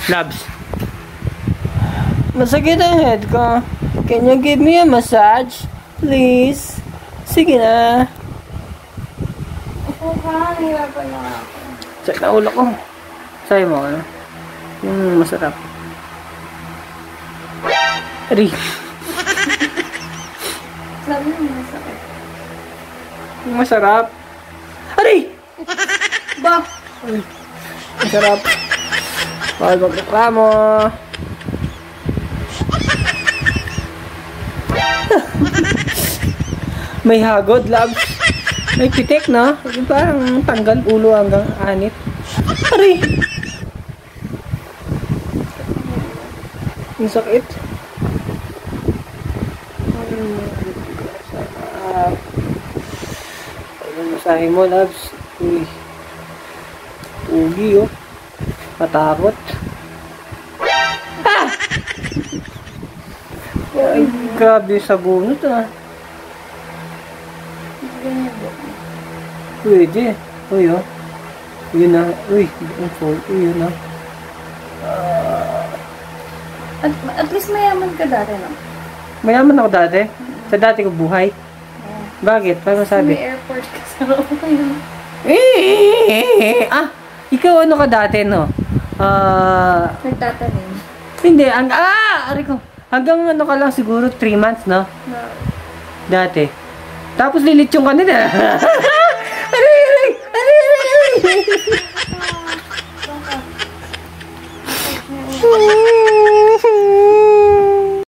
Labs. Masakit ang head ko. Can you give me a massage? Please. Sige na. Opo ka, nahirapan na ako. Sakit ang ulo ko. Sabi mo, ano? Yung masarap. Ari. Sabi mo, masakit. Yung masarap. Ari! Ba? Ay, masarap. Bawal magreklamo. May hagod, labs. May pitik, no? Parang tanggal ulo hanggang anit. Ari! Ang sakit. Ang masahe mo, labs. Uy. Ugi, oh. Matakot. Ah! Ay, grabe sa bunot, ah. Pwede. Uy, oh. Yun na. Uy, yun na. At least mayaman ka dati, no? Mayaman ako dati. Sa dati ko buhay. Bakit? Paano sabi? May airport ka sa loob kayo. Ah! Ikaw ano ka dati, no? Nagtatanim. Hindi. Ari ko. Hanggang ano ka lang siguro 3 months, no? No. Dati. Tapos lilitsyon ka nila. Aray!